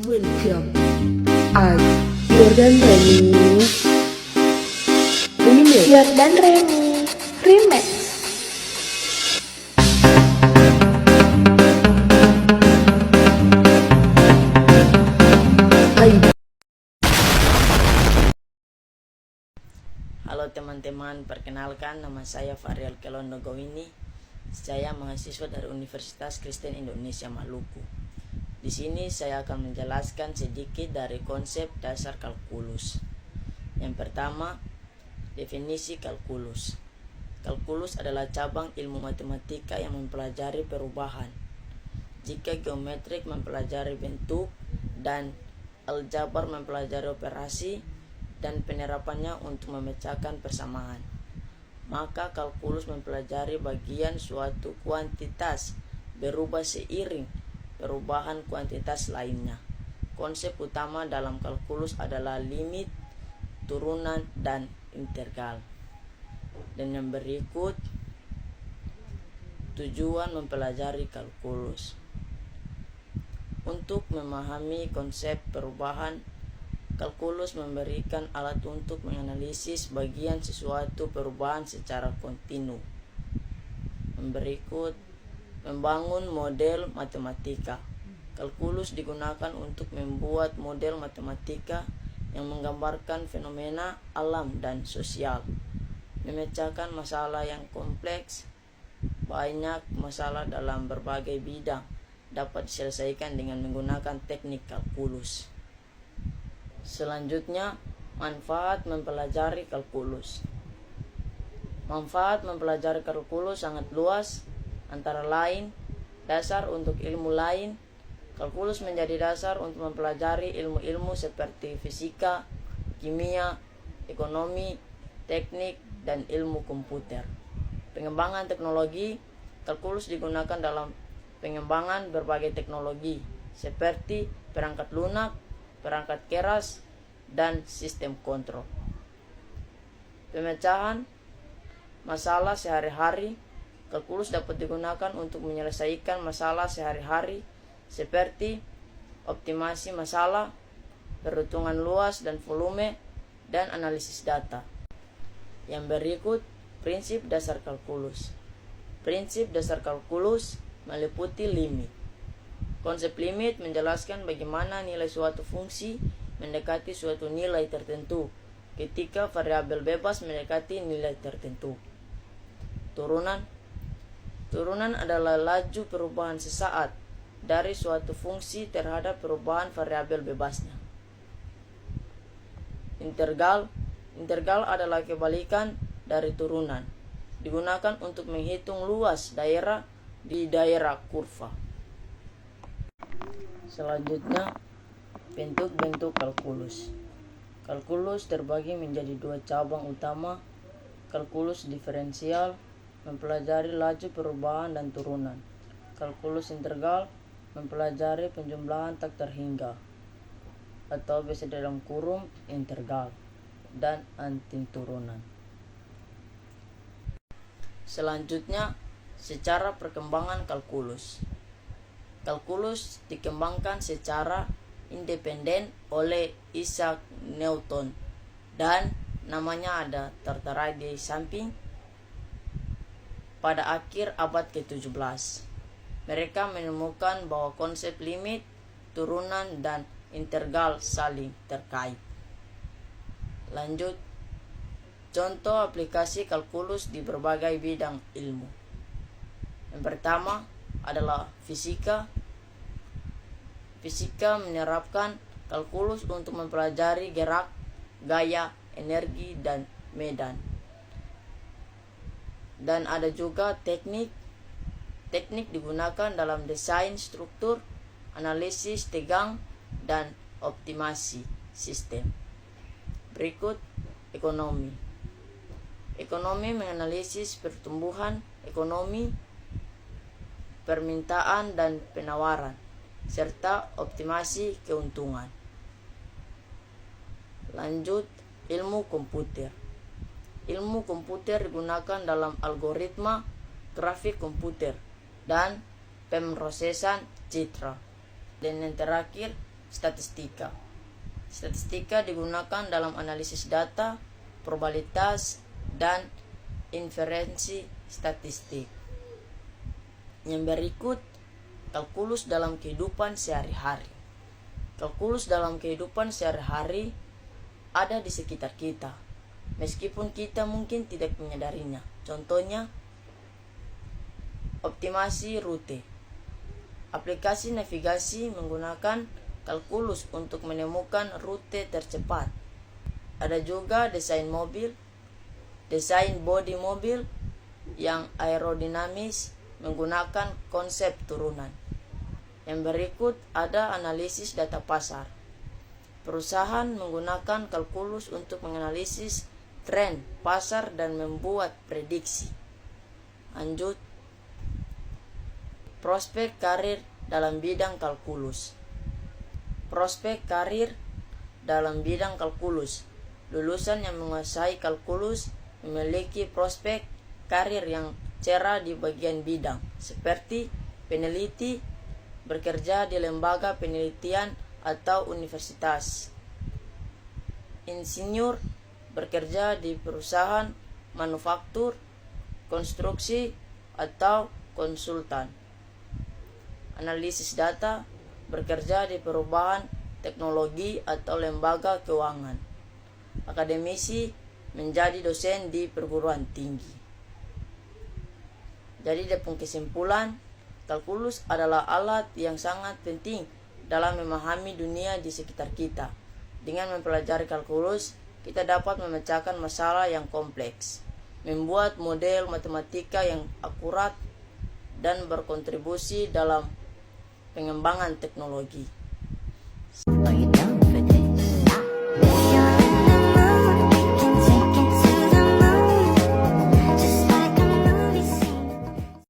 Welcome at Jordan Remy Remix. Jordan Remy Remix. Halo teman-teman, perkenalkan nama saya Farial Kelondo Gowini. Saya mahasiswa dari Universitas Kristen Indonesia Maluku. Di sini saya akan menjelaskan sedikit dari konsep dasar kalkulus. Yang pertama, definisi kalkulus. Kalkulus adalah cabang ilmu matematika yang mempelajari perubahan. Jika geometrik mempelajari bentuk dan aljabar mempelajari operasi dan penerapannya untuk memecahkan persamaan, maka kalkulus mempelajari bagian suatu kuantitas berubah seiring perubahan kuantitas lainnya. Konsep utama dalam kalkulus adalah limit, turunan, dan integral. Dan yang berikut, tujuan mempelajari kalkulus. Untuk memahami konsep perubahan, kalkulus memberikan alat untuk menganalisis bagian sesuatu perubahan secara kontinu. Berikut, membangun model matematika. Kalkulus digunakan untuk membuat model matematika yang menggambarkan fenomena alam dan sosial, memecahkan masalah yang kompleks. Banyak masalah dalam berbagai bidang dapat diselesaikan dengan menggunakan teknik kalkulus. Selanjutnya, manfaat mempelajari kalkulus. Manfaat mempelajari kalkulus sangat luas, antara lain dasar untuk ilmu lain. Kalkulus menjadi dasar untuk mempelajari ilmu-ilmu seperti fisika, kimia, ekonomi, teknik, dan ilmu komputer. Pengembangan teknologi. Kalkulus digunakan dalam pengembangan berbagai teknologi seperti perangkat lunak, perangkat keras, dan sistem kontrol. Pemecahan masalah sehari-hari. Kalkulus dapat digunakan untuk menyelesaikan masalah sehari-hari seperti optimasi masalah, perhitungan luas dan volume, dan analisis data. Yang berikut, prinsip dasar kalkulus. Prinsip dasar kalkulus meliputi limit. Konsep limit menjelaskan bagaimana nilai suatu fungsi mendekati suatu nilai tertentu ketika variabel bebas mendekati nilai tertentu. Turunan. Turunan adalah laju perubahan sesaat dari suatu fungsi terhadap perubahan variabel bebasnya. Integral. Integral adalah kebalikan dari turunan. Digunakan untuk menghitung luas daerah di daerah kurva. Selanjutnya, bentuk-bentuk kalkulus. Kalkulus terbagi menjadi dua cabang utama. Kalkulus diferensial mempelajari laju perubahan dan turunan. Kalkulus integral mempelajari penjumlahan tak terhingga atau biasa dalam kurung integral dan anti turunan. Selanjutnya, secara perkembangan kalkulus. Kalkulus dikembangkan secara independen oleh Isaac Newton dan namanya ada tertera di samping. Pada akhir abad ke-17, mereka menemukan bahwa konsep limit, turunan, dan integral saling terkait. Lanjut, contoh aplikasi kalkulus di berbagai bidang ilmu. Yang pertama adalah fisika. Fisika menerapkan kalkulus untuk mempelajari gerak, gaya, energi, dan medan. Dan ada juga teknik. Teknik digunakan dalam desain struktur, analisis tegang, dan optimasi sistem. Berikut, ekonomi. Ekonomi menganalisis pertumbuhan ekonomi, permintaan dan penawaran, serta optimasi keuntungan. Lanjut, ilmu komputer. Ilmu komputer digunakan dalam algoritma, grafik komputer, dan pemrosesan citra. Dan yang terakhir, statistika. Statistika digunakan dalam analisis data, probabilitas, dan inferensi statistik. Yang berikut, kalkulus dalam kehidupan sehari-hari. Kalkulus dalam kehidupan sehari-hari ada di sekitar kita, meskipun kita mungkin tidak menyadarinya. Contohnya, optimasi rute. Aplikasi navigasi menggunakan kalkulus untuk menemukan rute tercepat. Ada juga desain mobil, desain bodi mobil yang aerodinamis menggunakan konsep turunan. Yang berikut ada analisis data pasar. Perusahaan menggunakan kalkulus untuk menganalisis tren pasar dan membuat prediksi. Lanjut, prospek karir dalam bidang kalkulus. Prospek karir dalam bidang kalkulus. Lulusan yang menguasai kalkulus memiliki prospek karir yang cerah di bagian bidang, seperti peneliti bekerja di lembaga penelitian atau universitas, insinyur bekerja di perusahaan manufaktur, konstruksi, atau konsultan, analisis data bekerja di perubahan teknologi atau lembaga keuangan, akademisi menjadi dosen di perguruan tinggi. Jadi dari kesimpulan, kalkulus adalah alat yang sangat penting dalam memahami dunia di sekitar kita. Dengan mempelajari kalkulus, kita dapat memecahkan masalah yang kompleks, membuat model matematika yang akurat, dan berkontribusi dalam pengembangan teknologi.